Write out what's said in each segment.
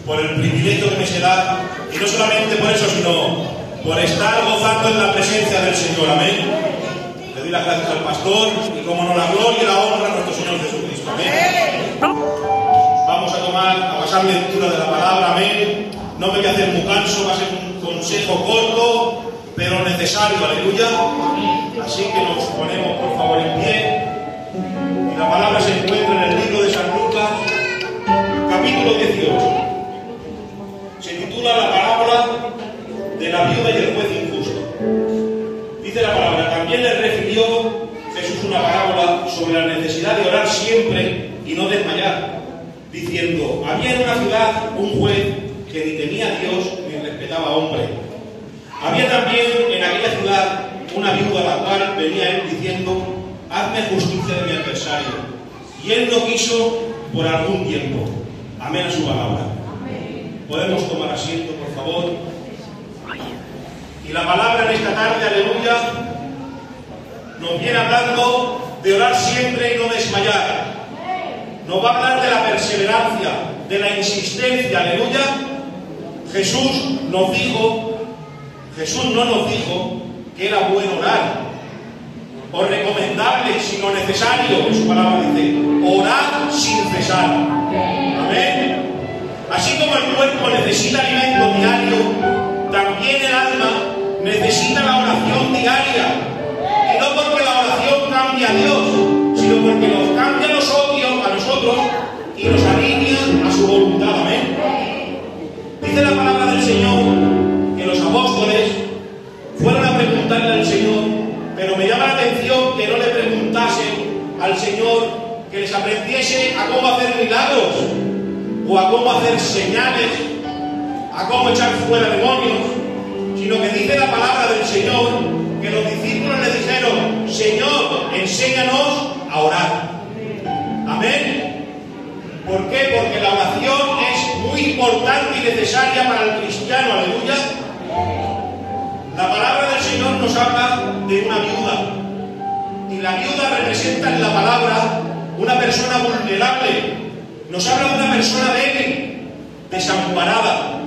por el privilegio que me se da, y no solamente por eso, sino por estar gozando en la presencia del Señor. Amén. Le doy las gracias al pastor y, como no, la gloria y la honra a nuestro Señor Jesucristo. Amén. Vamos a pasar lectura de la palabra. Amén. No me voy a hacer muy canso, va a ser un consejo corto, pero necesario. Aleluya. Así que nos ponemos, por favor, en pie. Y la palabra se encuentra en el libro de San Lucas, capítulo 18. Se titula la parábola de la viuda y el juez injusto. Dice la palabra: también le refirió Jesús una parábola sobre la necesidad de orar siempre y no desmayar, diciendo: había en una ciudad un juez que ni temía a Dios ni respetaba a hombre. Había también en aquella ciudad una viuda, a la cual venía él diciendo: hazme justicia de mi adversario. Y él no quiso por algún tiempo. Amén a su palabra. Podemos tomar asiento, por favor. Y la palabra en esta tarde, aleluya, nos viene hablando de orar siempre y no desmayar. Nos va a hablar de la perseverancia, de la insistencia, aleluya. Jesús no nos dijo que era bueno orar, o recomendable, sino necesario. En su palabra dice: orar sin cesar. Amén. Así como el cuerpo necesita alimento diario, también el alma necesita la oración diaria. Y no porque la oración cambie a Dios, sino porque nos cambia a nosotros y nos alinea a su voluntad. Amén. Dice la palabra del Señor que los apóstoles fueron a preguntarle al Señor, pero me llama la atención que no le preguntasen al Señor que les aprendiese a cómo hacer milagros, o a cómo hacer señales, a cómo echar fuera demonios, sino que dice la palabra del Señor que los discípulos le dijeron: Señor, enséñanos a orar. Amén. ¿Por qué? Porque la oración es muy importante y necesaria para el cristiano. Aleluya. La palabra del Señor nos habla de una viuda, y la viuda representa en la palabra una persona vulnerable. Nos habla de una persona débil, desamparada,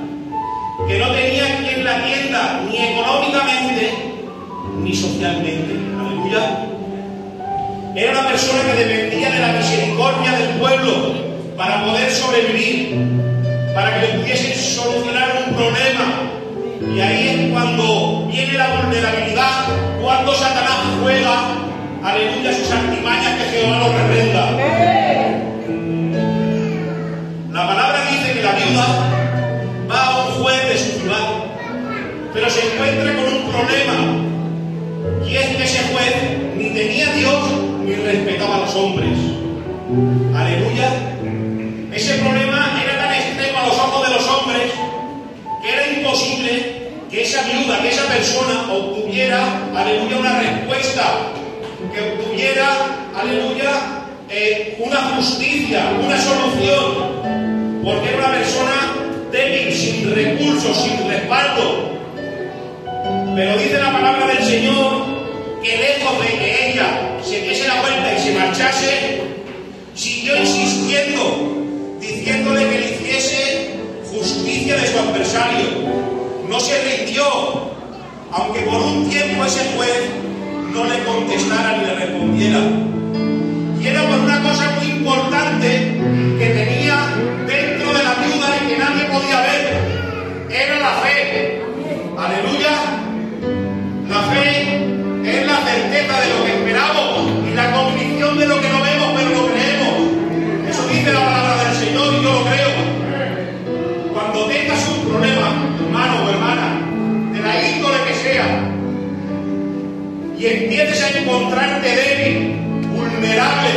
que no tenía quien la atienda, ni económicamente ni socialmente. Aleluya. Era una persona que dependía de la misericordia del pueblo para poder sobrevivir, para que le pudiesen solucionar un problema. Y ahí es cuando viene la vulnerabilidad, cuando Satanás juega, aleluya, sus artimañas, que Jehová lo reprenda. La palabra dice que la viuda va a un juez de su ciudad, pero se encuentra con un problema, y es que ese juez ni tenía a Dios ni respetaba a los hombres. Aleluya. Ese problema era tan extremo a los ojos de los hombres que era imposible que esa viuda, que esa persona obtuviera, aleluya, una respuesta, que obtuviera, aleluya, una justicia, una solución, porque era una persona débil, sin recursos, sin respaldo. Pero dice la palabra del Señor que lejos de que ella se diese la vuelta y se marchase, siguió insistiendo, diciéndole que le hiciese justicia de su adversario. No se rindió, aunque por un tiempo ese juez no le contestara ni le respondiera. Y era por una cosa muy importante que tenía dentro de la viuda y que nadie podía ver: era la fe. Aleluya. La fe es la certeza de lo que esperamos y la convicción de lo que no vemos pero lo creemos. Eso dice la palabra del Señor y yo lo creo. Cuando tengas un problema, hermano o hermana, de la índole que sea, y empieces a encontrarte débil, vulnerable,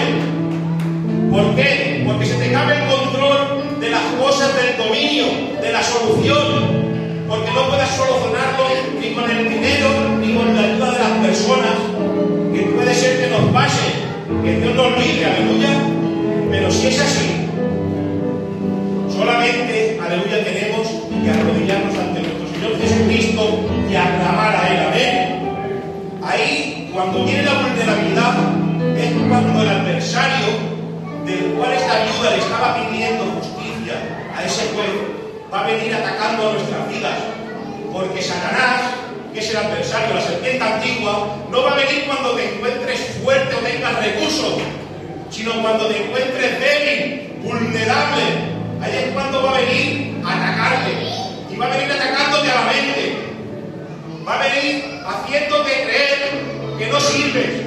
¿por qué? Porque se te cabe el control de las cosas del dominio, de la solución, porque no puedes solucionarlo ni con el dinero ni con la ayuda de las personas, que puede ser que nos pase, que Dios nos libre, aleluya. Pero si es así, solamente, aleluya, tenemos que arrodillarnos ante nuestro Señor Jesucristo y aclamar a Él. Amén. Ahí, cuando viene la vulnerabilidad, es cuando el adversario, del cual esta viuda le estaba pidiendo justicia a ese juez, va a venir atacando a nuestras vidas, porque Satanás, que es el adversario, la serpiente antigua, no va a venir cuando te encuentres fuerte o tengas recursos, sino cuando te encuentres débil, vulnerable. Ahí es cuando va a venir a atacarte, y va a venir atacándote a la mente, va a venir haciéndote creer que no sirves,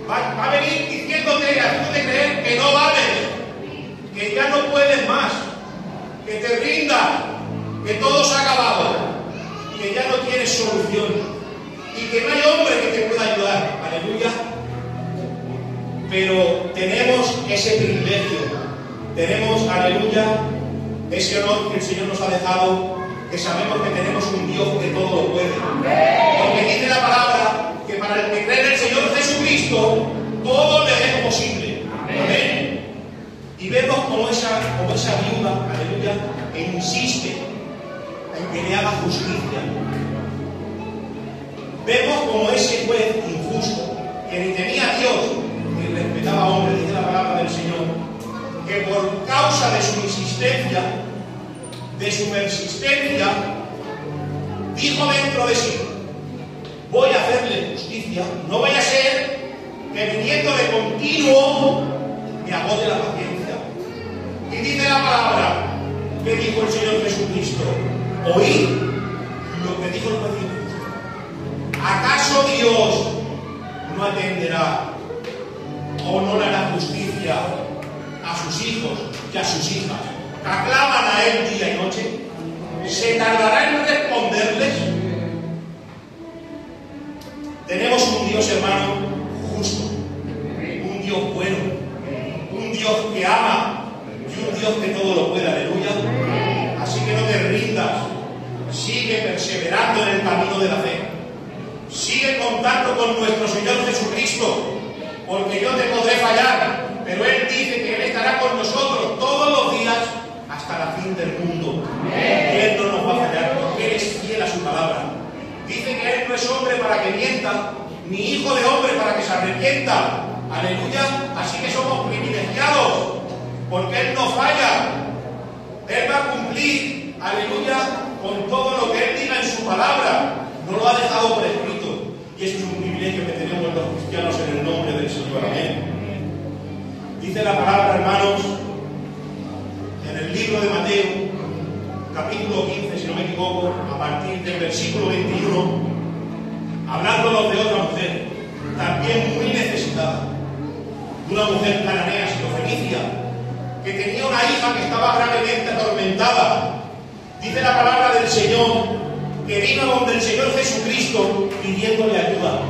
va a venir haciéndote creer que no vales, que ya no puedes más, que te rindas, que todo se ha acabado, que ya no tienes solución y que no hay hombre que te pueda ayudar. Aleluya. Pero tenemos ese privilegio, tenemos, aleluya, ese honor que el Señor nos ha dejado, que sabemos que tenemos un Dios que todo lo puede. Porque dice la palabra que para el que cree en el Señor Jesucristo, todo le es posible. Amén. Y vemos como esa viuda, aleluya, insiste en que le haga justicia. Vemos como ese juez injusto, que ni tenía a Dios, ni respetaba a hombres, dice la palabra del Señor, que por causa de su insistencia, de su persistencia, dijo dentro de sí: voy a hacerle justicia, no vaya a ser que viniendo de continuo me agote la paciencia. Y dice la palabra que dijo el Señor Jesucristo: oíd lo que dijo el juez injusto. ¿Acaso Dios no atenderá o no le hará justicia a sus hijos y a sus hijas que aclaman a Él día y noche? ¿Se tardará en responderles? Tenemos un Dios, hermano, justo, un Dios bueno, un Dios que ama y un Dios que todo lo puede. Aleluya. Así que no te rindas, sigue perseverando en el camino de la fe, sigue contando con nuestro Señor Jesucristo, porque yo te podré fallar, pero Él dice que Él estará con nosotros todos los días hasta la fin del mundo. Y Él no nos va a fallar, porque Él es fiel a su palabra. Dice que Él no es hombre para que mienta, ni hijo de hombre para que se arrepienta. Aleluya. Así que somos privilegiados, porque Él no falla. Él va a cumplir, aleluya, con todo lo que Él diga en su palabra. No lo ha dejado por escrito. Y eso es un privilegio que tenemos los cristianos en el nombre del Señor. Amén. Dice la palabra, hermanos, en el libro de Mateo, capítulo 15, si no me equivoco, a partir del versículo 21, hablándonos de otra mujer, también muy necesitada, de una mujer cananea, sirofenicia, que tenía una hija que estaba gravemente atormentada. Dice la palabra del Señor que vino donde el Señor Jesucristo pidiéndole ayuda.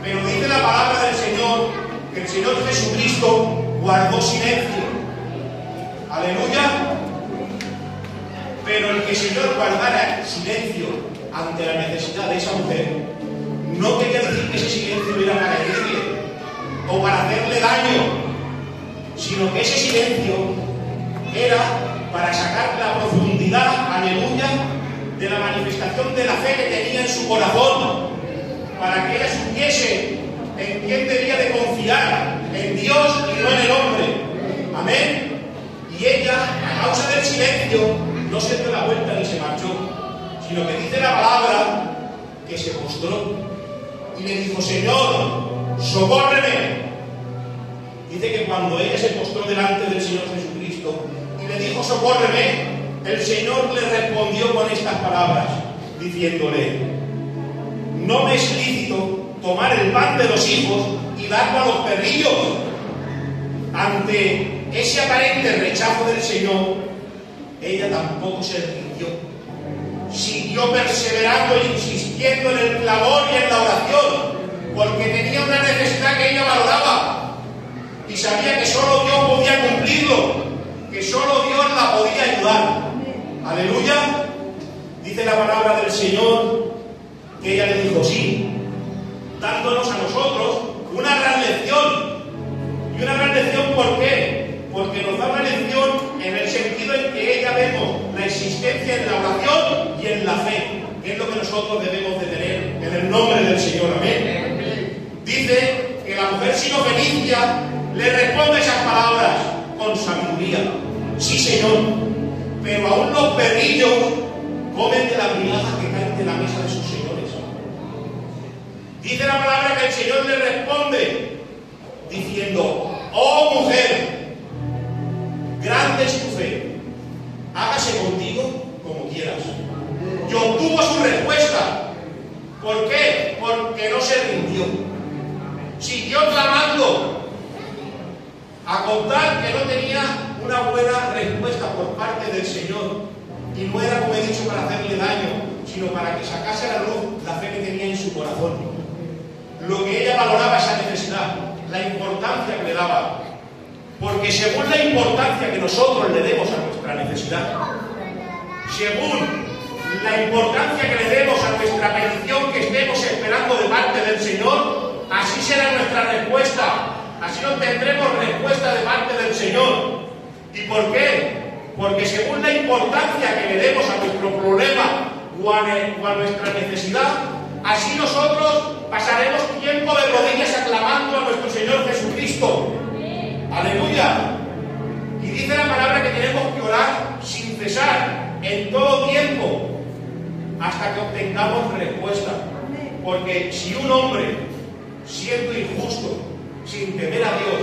Pero dice la palabra del Señor que el Señor Jesucristo guardó silencio. Aleluya. Pero el que el Señor guardara silencio ante la necesidad de esa mujer no quería decir que ese silencio era para herirle o para hacerle daño, sino que ese silencio era para sacar la profundidad, aleluya, de la manifestación de la fe que tenía en su corazón, para que ella supiese en quién debía de confiar, en Dios y no en el hombre. Amén. Y ella, a causa del silencio, no se dio la vuelta ni se marchó, sino que dice la palabra que se postró y le dijo: Señor, socórreme. Dice que cuando ella se postró delante del Señor Jesucristo y le dijo: socórreme, el Señor le respondió con estas palabras, diciéndole: no me es lícito tomar el pan de los hijos y darlo a los perrillos. Ante ese aparente rechazo del Señor, ella tampoco se rindió. Siguió perseverando e insistiendo en el clamor y en la oración, porque tenía una necesidad que ella valoraba y sabía que solo Dios podía cumplirlo, que solo Dios la podía ayudar. Aleluya. Dice la palabra del Señor que ella le dijo sí, dándonos a nosotros una gran lección. Y una gran lección, ¿por qué? Porque nos da una lección en el sentido en que ella vemos la existencia en la oración y en la fe, que es lo que nosotros debemos de tener en el nombre del Señor. Amén. Dice que la mujer sirofenicia le responde esas palabras con sabiduría. Sí, Señor, pero aún los perrillos comen de las migajas que caen de la mesa de sus señores. Dice la palabra que el Señor le responde diciendo: oh mujer, grande es tu fe, hágase contigo como quieras. Y obtuvo su respuesta. ¿Por qué? Porque no se rindió. Siguió clamando, a contar que no tenía una buena respuesta por parte del Señor. Y no era, como he dicho, para hacerle daño, sino para que sacase a la luz la fe que tenía en su corazón. Lo que ella valoraba, esa necesidad, la importancia que le daba. Porque según la importancia que nosotros le demos a nuestra necesidad, según la importancia que le demos a nuestra petición que estemos esperando de parte del Señor, así será nuestra respuesta. Así obtendremos respuesta de parte del Señor. ¿Y por qué? Porque según la importancia que le demos a nuestro problema o a nuestra necesidad, así nosotros pasaremos tiempo de rodillas aclamando a nuestro Señor Jesucristo. ¡Aleluya! Y dice la palabra que tenemos que orar sin cesar, en todo tiempo, hasta que obtengamos respuesta. Porque si un hombre, siendo injusto, sin temer a Dios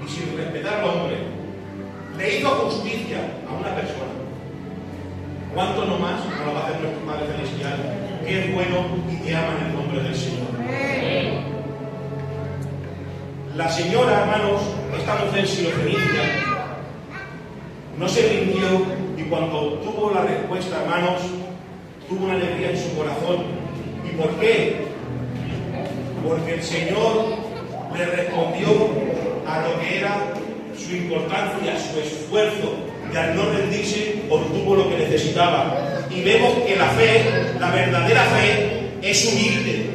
y sin respetar al hombre, le hizo justicia a una persona, ¿cuánto no más no lo va a hacer nuestro Padre Celestial, que es bueno y que ama en el nombre del Señor? La señora, hermanos, esta mujer sirofenicia, no se rindió, y cuando tuvo la respuesta, hermanos, tuvo una alegría en su corazón. ¿Y por qué? Porque el Señor le respondió a lo que era su importancia, su esfuerzo, y al no rendirse obtuvo lo que necesitaba. Y vemos que la fe, la verdadera fe, es humilde,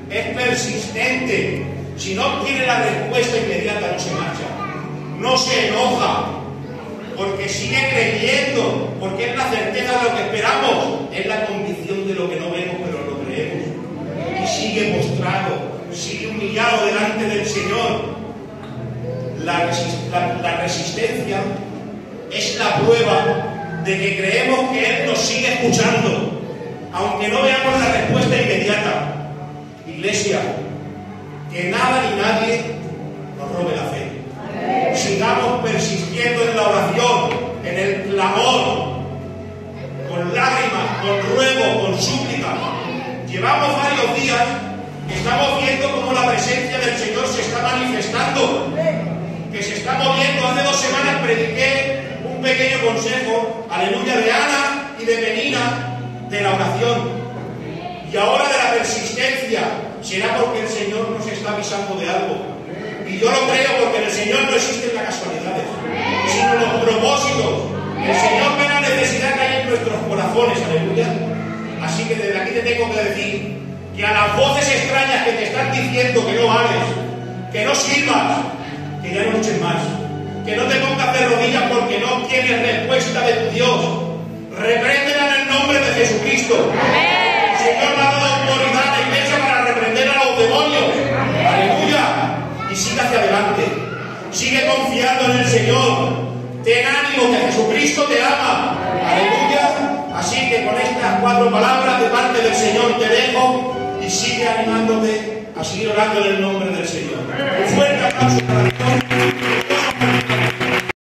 es persistente. Si no obtiene la respuesta inmediata, no se marcha, no se enoja, porque sigue creyendo, porque es la certeza de lo que esperamos, es la convicción de lo que no vemos, pero lo creemos. Y sigue postrado, sigue humillado delante del Señor. La resistencia es la prueba de que creemos que Él nos sigue escuchando, aunque no veamos la respuesta inmediata. Iglesia, que nada ni nadie nos robe la fe. Sigamos persistiendo en la oración, en el clamor, con lágrimas, con ruego, con súplica. Llevamos varios días que estamos viendo cómo la presencia del Señor se está manifestando, que se está moviendo. Hace 2 semanas prediqué un pequeño consejo, aleluya, de Ana y de Penina, de la oración. Y ahora de la persistencia. Será porque el Señor nos está avisando de algo. Y yo lo creo, porque en el Señor no existen las casualidades, sino los propósitos. El Señor ve la necesidad que hay en nuestros corazones, aleluya. Así que desde aquí te tengo que decir que a las voces extrañas que te están diciendo que no vales, que no sirvas, que ya no luches más, que no te pongas de rodillas porque no obtienes respuesta de tu Dios, repréndela en el nombre de Jesucristo. El Señor le ha dado autoridad a la iglesia para reprender a los demonios. Aleluya. Y sigue hacia adelante, sigue confiando en el Señor. Ten ánimo, que Jesucristo te ama. Aleluya. Así que con estas 4 palabras de parte del Señor te dejo, y sigue animándote a seguir orando en el nombre del Señor. Un fuerte aplauso para Dios.